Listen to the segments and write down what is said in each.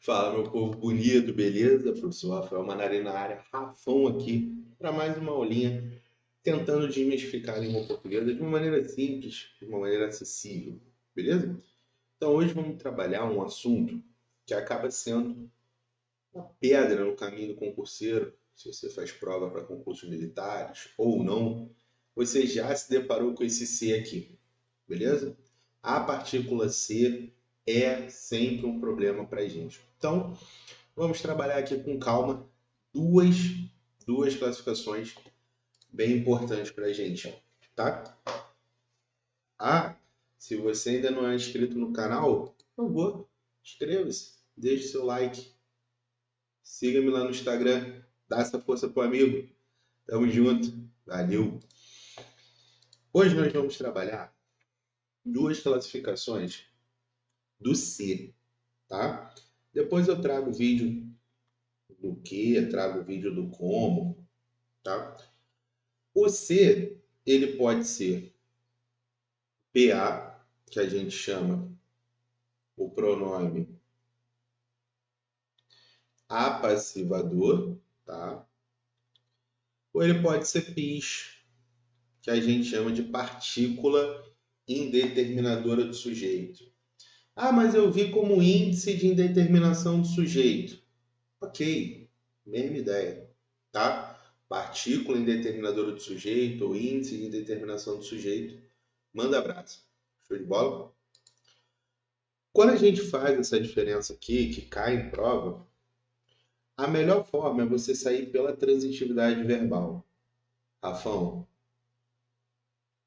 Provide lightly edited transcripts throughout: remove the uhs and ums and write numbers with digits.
Fala, meu povo bonito, beleza? Professor Rafael Manari na área, Rafão aqui, para mais uma aulinha, tentando desmistificar a língua portuguesa de uma maneira simples, de uma maneira acessível, beleza? Então, hoje vamos trabalhar um assunto que acaba sendo uma pedra no caminho do concurseiro, se você faz prova para concursos militares ou não, você já se deparou com esse C aqui, beleza? A partícula C é sempre um problema para a gente. Então, vamos trabalhar aqui com calma duas, duas classificações bem importantes para a gente, tá? Ah, se você ainda não é inscrito no canal, por favor, inscreva-se, deixe seu like, siga-me lá no Instagram, dá essa força pro amigo. Tamo junto, valeu! Hoje nós vamos trabalhar duas classificações do C, tá? Depois eu trago o vídeo do que, trago o vídeo do como, tá? O C, ele pode ser PA, que a gente chama o pronome apassivador, tá? Ou ele pode ser PIS, que a gente chama de partícula indeterminadora do sujeito. Ah, mas eu vi como índice de indeterminação do sujeito. Ok, mesma ideia, tá? Partícula indeterminadora do sujeito ou índice de indeterminação do sujeito. Manda abraço. Show de bola? Quando a gente faz essa diferença aqui, que cai em prova, a melhor forma é você sair pela transitividade verbal. Rafão,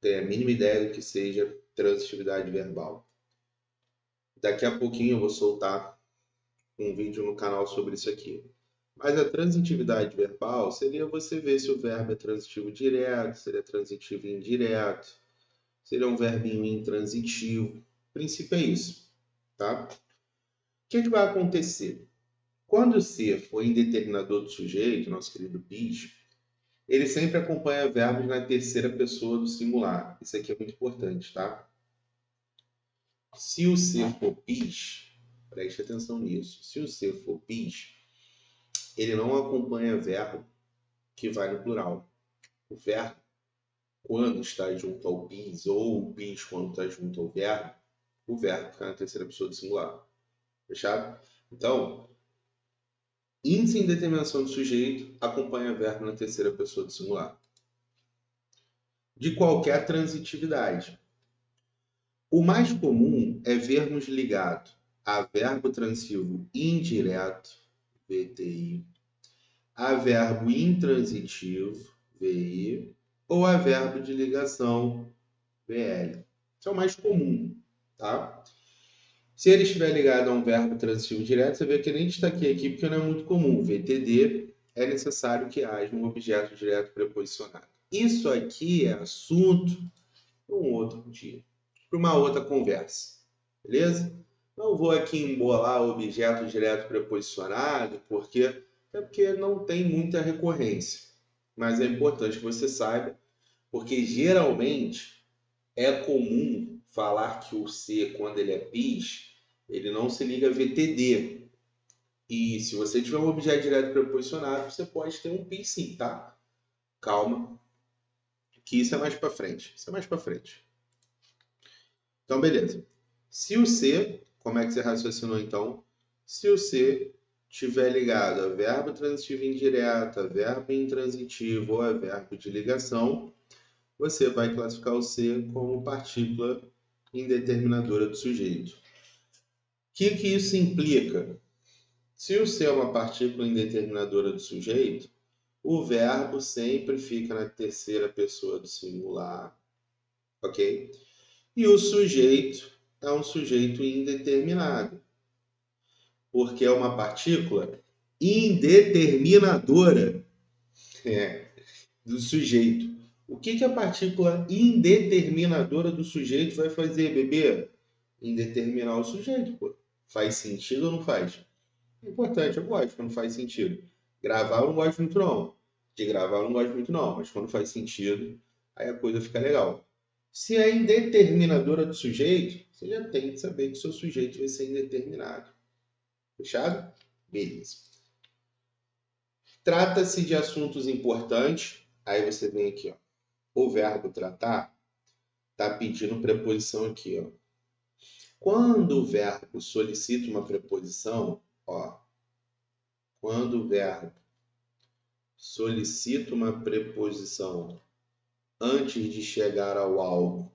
tem a mínima ideia do que seja transitividade verbal. Daqui a pouquinho eu vou soltar um vídeo no canal sobre isso aqui. Mas a transitividade verbal seria você ver se o verbo é transitivo direto, se ele é transitivo indireto, se ele é um verbinho intransitivo. O princípio é isso, tá? O que vai acontecer? Quando o ser for indeterminador do sujeito, nosso querido PIS, ele sempre acompanha verbos na terceira pessoa do singular. Isso aqui é muito importante, tá? Se o ser for PIS, preste atenção nisso. Se o ser for PIS, ele não acompanha verbo que vai no plural. O verbo, quando está junto ao PIS, ou o PIS quando está junto ao verbo, o verbo fica na terceira pessoa do singular. Fechado? Então, índice em determinação do sujeito acompanha verbo na terceira pessoa do singular. De qualquer transitividade. O mais comum é vermos ligado a verbo transitivo indireto, VTI, a verbo intransitivo, VI, ou a verbo de ligação, VL. Isso é o mais comum, tá? Se ele estiver ligado a um verbo transitivo direto, você vê que nem destaquei aqui porque não é muito comum. VTD é necessário que haja um objeto direto preposicionado. Isso aqui é assunto para um outro dia, para uma outra conversa, beleza? Não vou aqui embolar o objeto direto preposicionado, até porque não tem muita recorrência. Mas é importante que você saiba, porque geralmente é comum falar que o C, quando ele é PIS, ele não se liga a VTD. E se você tiver um objeto direto preposicionado, você pode ter um PIS sim, tá? Calma, que isso é mais para frente. Isso é mais para frente. Então, beleza. Se o C, como é que você raciocinou então? Se o C estiver ligado a verbo transitivo indireto, a verbo intransitivo ou a verbo de ligação, você vai classificar o C como partícula indeterminadora do sujeito. O que isso implica? Se o C é uma partícula indeterminadora do sujeito, o verbo sempre fica na terceira pessoa do singular, ok? E o sujeito é um sujeito indeterminado, porque é uma partícula indeterminadora do sujeito. O que a partícula indeterminadora do sujeito vai fazer, bebê? Indeterminar o sujeito, pô. Faz sentido ou não faz? É importante, eu gosto quando faz sentido. Gravar eu não gosto muito não. De gravar eu não gosto muito não, mas quando faz sentido, aí a coisa fica legal. Se é indeterminadora do sujeito, você já tem que saber que o seu sujeito vai ser indeterminado. Fechado? Beleza. Trata-se de assuntos importantes. Aí você vem aqui, ó. O verbo tratar está pedindo preposição aqui, ó. Quando o verbo solicita uma preposição, ó. Quando o verbo solicita uma preposição antes de chegar ao algo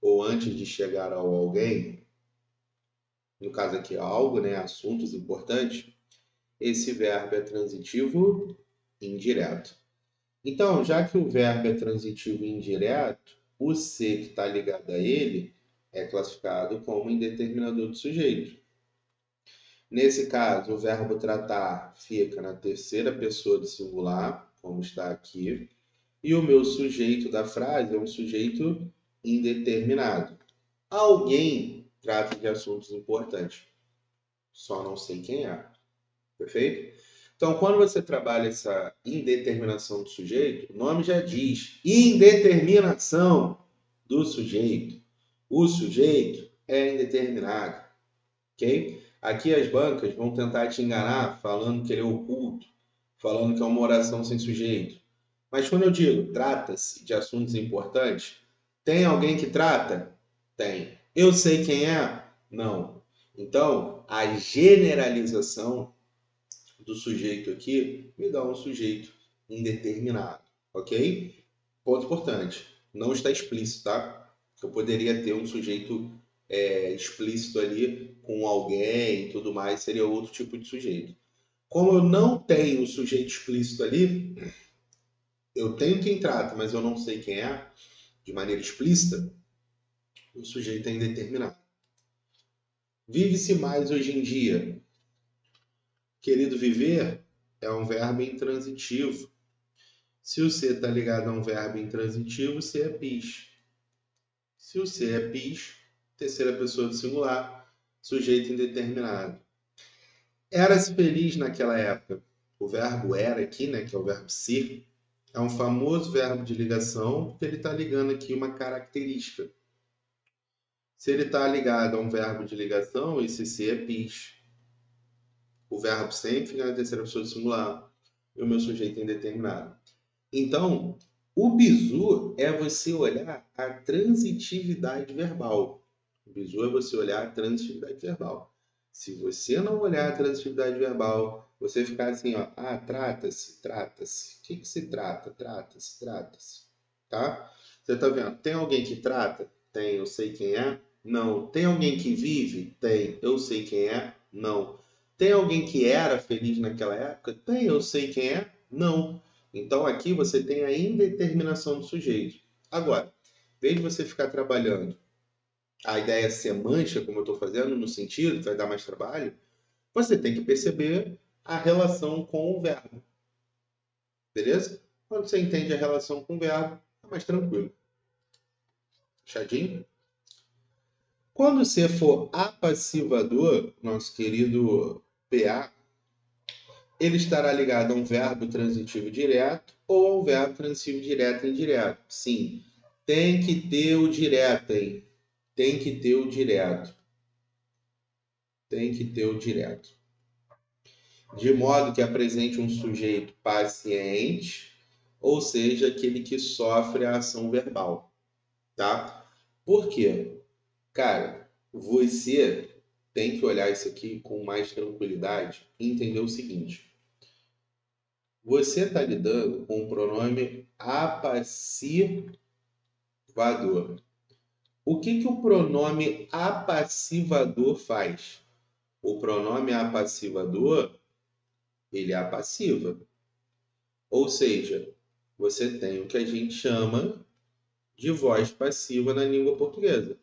ou antes de chegar ao alguém, no caso aqui algo, né, assuntos importantes, esse verbo é transitivo indireto. Então, já que o verbo é transitivo indireto, o ser que está ligado a ele é classificado como indeterminador do sujeito. Nesse caso, o verbo tratar fica na terceira pessoa do singular, como está aqui, e o meu sujeito da frase é um sujeito indeterminado. Alguém trata de assuntos importantes, só não sei quem é. Perfeito? Então, quando você trabalha essa indeterminação do sujeito, o nome já diz indeterminação do sujeito. O sujeito é indeterminado, ok? Aqui as bancas vão tentar te enganar falando que ele é oculto, falando que é uma oração sem sujeito. Mas quando eu digo trata-se de assuntos importantes, tem alguém que trata? Tem. Eu sei quem é? Não. Então, a generalização do sujeito aqui me dá um sujeito indeterminado, ok? Ponto importante, não está explícito, tá? Eu poderia ter um sujeito explícito ali com alguém e tudo mais, seria outro tipo de sujeito. Como eu não tenho o sujeito explícito ali, eu tenho quem trata, mas eu não sei quem é, de maneira explícita, o sujeito é indeterminado. Vive-se mais hoje em dia. Querido viver é um verbo intransitivo. Se o ser está ligado a um verbo intransitivo, o ser é pis. Se o ser é pis, terceira pessoa do singular, sujeito indeterminado. Era-se feliz naquela época. O verbo era aqui, né, que é o verbo ser, é um famoso verbo de ligação, porque ele está ligando aqui uma característica. Se ele está ligado a um verbo de ligação, esse ser é pis. O verbo sempre fica na terceira pessoa do singular. E o meu sujeito é indeterminado. Então, o bizu é você olhar a transitividade verbal. O bizu é você olhar a transitividade verbal. Se você não olhar a transitividade verbal, você ficar assim, ó, trata-se, trata-se. O que se trata? Trata-se, trata-se. Tá? Você tá vendo? Tem alguém que trata? Tem, eu sei quem é? Não. Tem alguém que vive? Tem, eu sei quem é? Não. Tem alguém que era feliz naquela época? Tem, eu sei quem é? Não. Então aqui você tem a indeterminação do sujeito. Agora, em vez de você ficar trabalhando a ideia semântica, como eu estou fazendo, no sentido que vai dar mais trabalho, você tem que perceber a relação com o verbo. Beleza? Quando você entende a relação com o verbo, é mais tranquilo. Fechadinho? Quando você for apassivador, nosso querido PA, ele estará ligado a um verbo transitivo direto ou a um verbo transitivo direto e indireto. Sim, tem que ter o direto, hein? Tem que ter o direto. Tem que ter o direto. De modo que apresente um sujeito paciente, ou seja, aquele que sofre a ação verbal, tá? Por quê? Cara, você tem que olhar isso aqui com mais tranquilidade e entender o seguinte. Você está lidando com o pronome apassivador. O que o pronome apassivador faz? O pronome apassivador, ele é apassiva. Ou seja, você tem o que a gente chama de voz passiva na língua portuguesa.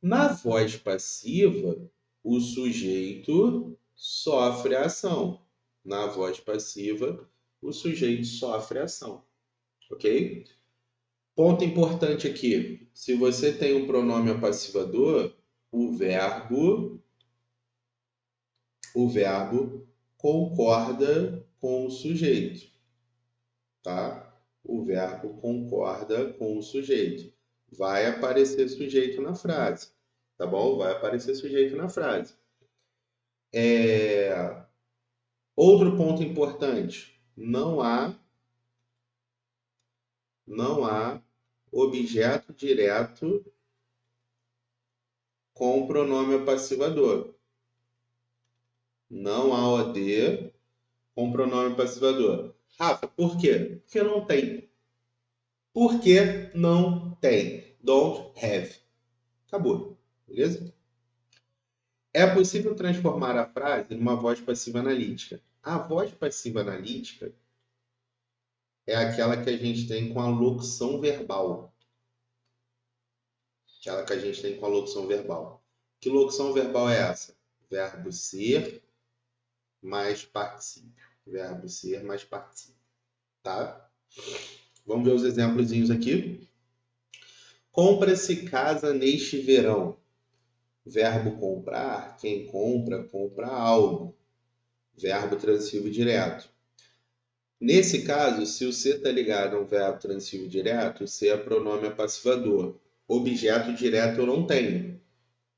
Na voz passiva, o sujeito sofre a ação. Na voz passiva, o sujeito sofre a ação. Ok? Ponto importante aqui. Se você tem um pronome apassivador, o verbo concorda com o sujeito, tá? O verbo concorda com o sujeito. Vai aparecer sujeito na frase, tá bom? Vai aparecer sujeito na frase. Outro ponto importante, não há objeto direto com pronome passivador. Não há OD com pronome passivador. Rafa, por quê? Porque não tem. Por que não tem? Don't have. Acabou. Beleza? É possível transformar a frase numa voz passiva analítica. A voz passiva analítica é aquela que a gente tem com a locução verbal. Aquela que a gente tem com a locução verbal. Que locução verbal é essa? Verbo ser mais particípio. Verbo ser mais particípio. Tá? Vamos ver os exemplozinhos aqui. Compra-se casa neste verão. Verbo comprar, quem compra, compra algo. Verbo transitivo direto. Nesse caso, se o ser está ligado a um verbo transitivo direto, o ser é pronome passivador. Objeto direto eu não tenho.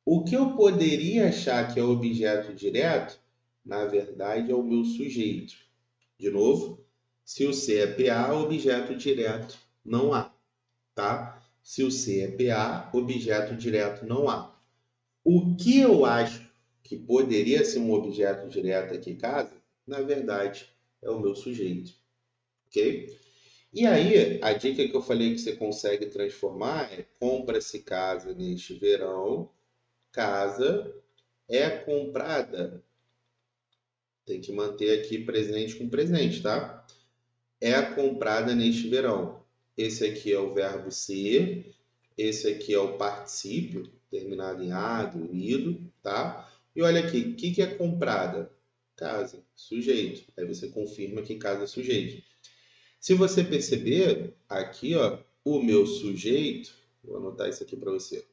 O que eu poderia achar que é objeto direto, na verdade é o meu sujeito. De novo, se o ser é PA, objeto direto não há. Tá? Se o ser é PA, objeto direto não há. O que eu acho que poderia ser um objeto direto aqui em casa, na verdade, é o meu sujeito. Ok? E aí, a dica que eu falei que você consegue transformar é: compra-se casa neste verão. Casa é comprada. Tem que manter aqui presente com presente, tá? É comprada neste verão. Esse aqui é o verbo ser. Esse aqui é o particípio, terminado em ado, ido, tá? E olha aqui, o que é comprada? Casa, sujeito. Aí você confirma que casa é sujeito. Se você perceber, aqui, ó, o meu sujeito, vou anotar isso aqui para você.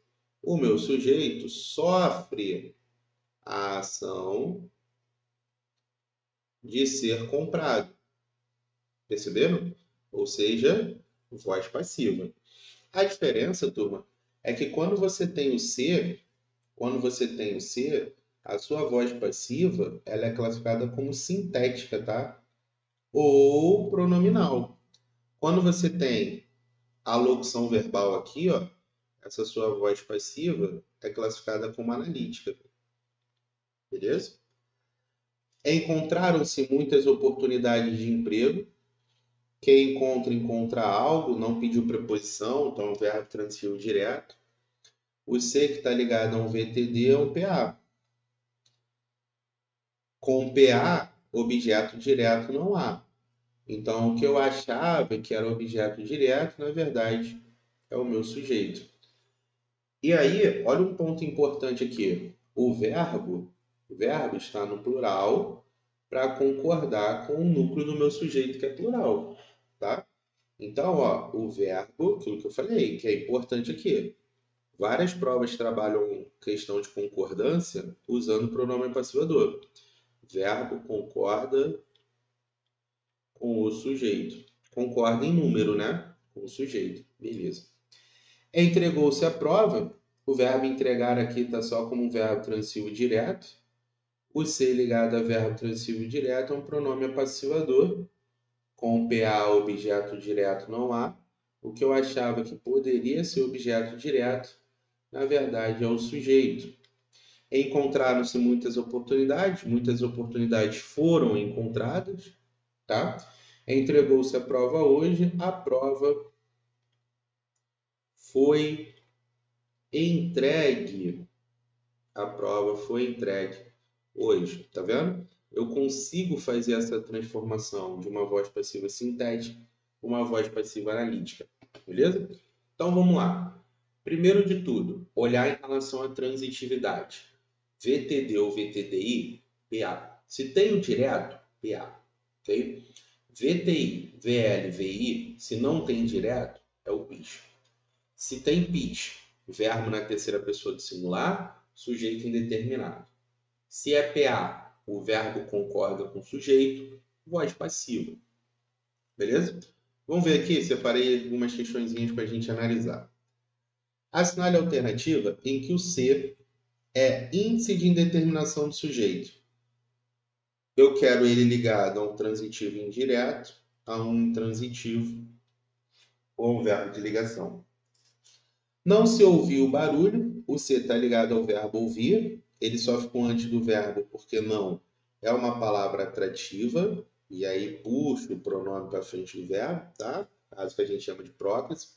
O meu sujeito sofre a ação de ser comprado. Perceberam? Ou seja, voz passiva. A diferença, turma, é que quando você tem o ser, a sua voz passiva, ela é classificada como sintética, tá? Ou pronominal. Quando você tem a locução verbal aqui, ó, essa sua voz passiva é classificada como analítica. Beleza? Encontraram-se muitas oportunidades de emprego. Quem encontra algo, não pediu preposição, então é um verbo transitivo direto. O ser que está ligado a um VTD é um PA. Com PA, objeto direto não há. Então, o que eu achava que era objeto direto, na verdade, é o meu sujeito. E aí, olha um ponto importante aqui. O verbo está no plural para concordar com o núcleo do meu sujeito, que é plural, tá? Então, ó, o verbo, aquilo que eu falei, que é importante aqui. Várias provas trabalham questão de concordância usando o pronome passivador. Verbo concorda com o sujeito. Concorda em número, né? Com o sujeito. Beleza. Entregou-se a prova. O verbo entregar aqui está só como um verbo transitivo direto. O ser ligado a verbo transitivo direto é um pronome passivador. Com PA, objeto direto não há. O que eu achava que poderia ser objeto direto, na verdade, é o sujeito. Encontraram-se muitas oportunidades foram encontradas, tá? Entregou-se a prova hoje, a prova foi entregue. A prova foi entregue hoje, tá vendo? Eu consigo fazer essa transformação de uma voz passiva sintética para uma voz passiva analítica, beleza? Então vamos lá. Primeiro de tudo, olhar em relação à transitividade. VTD ou VTDI, PA. Se tem o direto, PA. Ok? VTI, VL, VI, se não tem direto, é o PIS. Se tem PIS, verbo na terceira pessoa do singular, sujeito indeterminado. Se é PA, o verbo concorda com o sujeito, voz passiva. Beleza? Vamos ver aqui, separei algumas questõezinhas para a gente analisar. Assinale a alternativa em que o ser é índice de indeterminação do sujeito. Eu quero ele ligado a um transitivo indireto, a um intransitivo ou a um verbo de ligação. Não se ouviu o barulho, o C está ligado ao verbo ouvir, ele só ficou antes do verbo porque não é uma palavra atrativa, e aí puxa o pronome para frente do verbo, tá? Caso que a gente chama de próclise.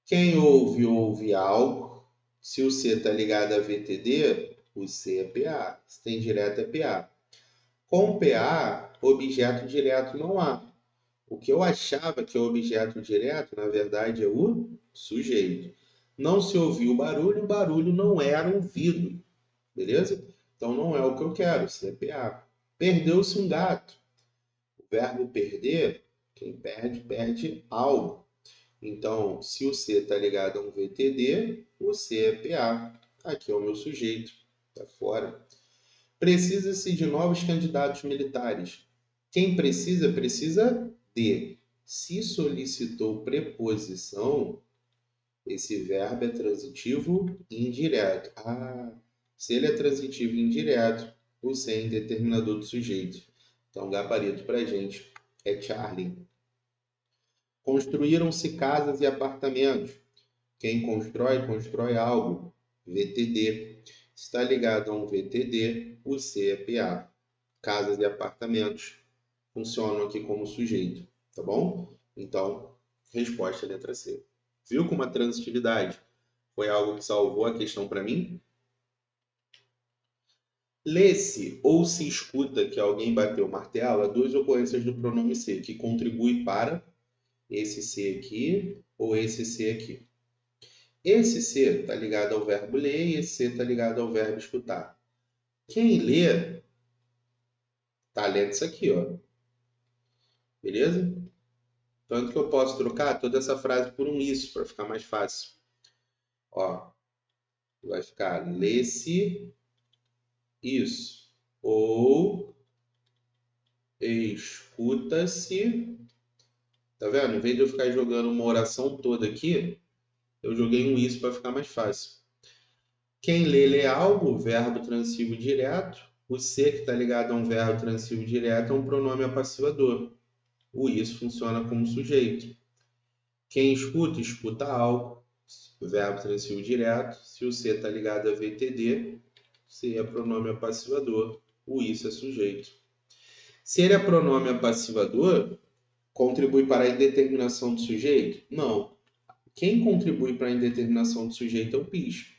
Quem ouve, ouve algo. Se o C está ligado a VTD, o C é PA. Se tem direto, é PA. Com PA, objeto direto não há. O que eu achava que é o objeto direto, na verdade, é o sujeito. Não se ouviu o barulho não era ouvido. Beleza? Então não é o que eu quero, C é PA. Perdeu-se um gato. O verbo perder, quem perde, perde algo. Então, se o C está ligado a um VTD, o C é PA. Aqui é o meu sujeito, está fora. Precisa-se de novos candidatos militares. Quem precisa, precisa de. Se solicitou preposição, esse verbo é transitivo indireto. Se ele é transitivo indireto, o C é indeterminador do sujeito. Então, gabarito para a gente é Charlie. Construíram-se casas e apartamentos. Quem constrói, constrói algo. VTD. Está ligado a um VTD, o C é PA. Casas e apartamentos funcionam aqui como sujeito, tá bom? Então, resposta letra C. Viu como a transitividade foi algo que salvou a questão para mim? Lê-se ou se escuta que alguém bateu o martelo a duas ocorrências do pronome ser, que contribui para esse ser aqui ou esse ser aqui. Esse ser está ligado ao verbo ler e esse ser está ligado ao verbo escutar. Quem lê está lendo isso aqui, ó. Beleza? Tanto que eu posso trocar toda essa frase por um isso para ficar mais fácil. Ó, vai ficar lê-se isso ou escuta-se. Tá vendo? Em vez de eu ficar jogando uma oração toda aqui, eu joguei um isso para ficar mais fácil. Quem lê, lê algo, verbo transivo direto. O ser que está ligado a um verbo transivo direto é um pronome apassivador. O isso funciona como sujeito. Quem escuta, escuta algo, verbo transivo direto. Se o ser está ligado a VTD, se é pronome apassivador, o isso é sujeito. Se ele é pronome apassivador, contribui para a indeterminação do sujeito? Não. Quem contribui para a indeterminação do sujeito é o PIS.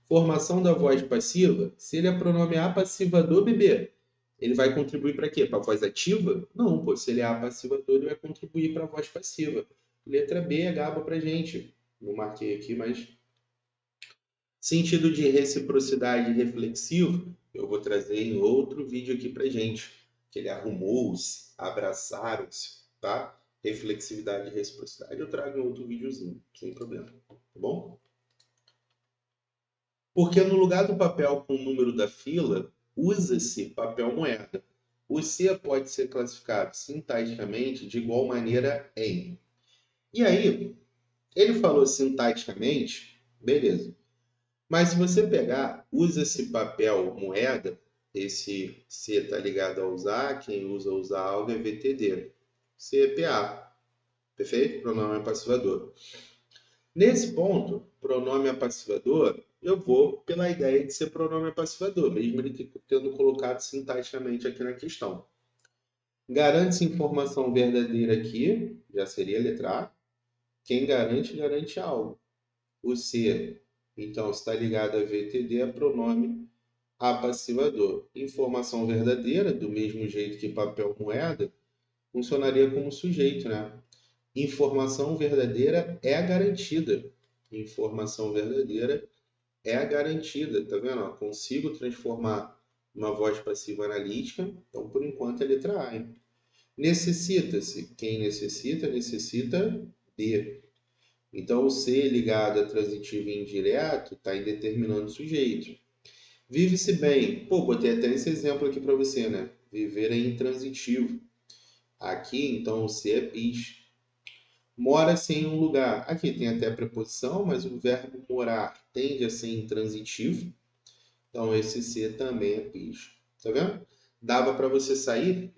Formação da voz passiva, se ele é pronome apassivador, bebê, ele vai contribuir para quê? Para a voz ativa? Não, pô, se ele é apassivador, ele vai contribuir para a voz passiva. Letra B é GABA para gente. Não marquei aqui, mas... Sentido de reciprocidade reflexivo, eu vou trazer em outro vídeo aqui para gente. Que ele arrumou-se, abraçaram-se, tá? Reflexividade e reciprocidade eu trago em outro videozinho, sem problema, tá bom? Porque no lugar do papel com o número da fila, usa-se papel moeda. O C pode ser classificado sintaticamente de igual maneira em. E aí, ele falou sintaticamente, beleza. Mas se você pegar, usa-se papel moeda, esse C está ligado a usar, quem usa algo é VTD. C é PA, perfeito? Pronome apassivador. Nesse ponto, pronome apassivador, eu vou pela ideia de ser pronome apassivador, mesmo ele tendo colocado sintaticamente aqui na questão. Garante-se informação verdadeira aqui, já seria a letra A. Quem garante, garante algo. O C, então, está ligado a VTD, é pronome apassivador. Informação verdadeira, do mesmo jeito que papel moeda, funcionaria como sujeito, né? Informação verdadeira é garantida. Informação verdadeira é garantida, tá vendo? Ó, consigo transformar uma voz passiva analítica, então por enquanto é letra A. Hein? Necessita-se. Quem necessita, necessita de. Então o C ligado a transitivo e indireto está indeterminando o sujeito. Vive-se bem. Pô, botei até esse exemplo aqui para você, né? Viver é intransitivo. Aqui, então, o C é bis. Mora-se em um lugar. Aqui tem até a preposição, mas o verbo morar tende a ser intransitivo. Então, esse C também é bis. Tá vendo? dava para você sair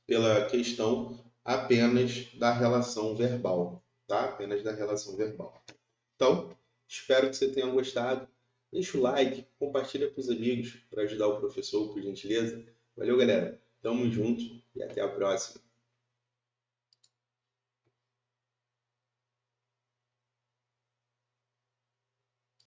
pela questão apenas da relação verbal, tá? Apenas da relação verbal. Então, espero que você tenha gostado. Deixa o like, compartilha com os amigos para ajudar o professor, por gentileza. Valeu, galera. Tamo junto e até a próxima.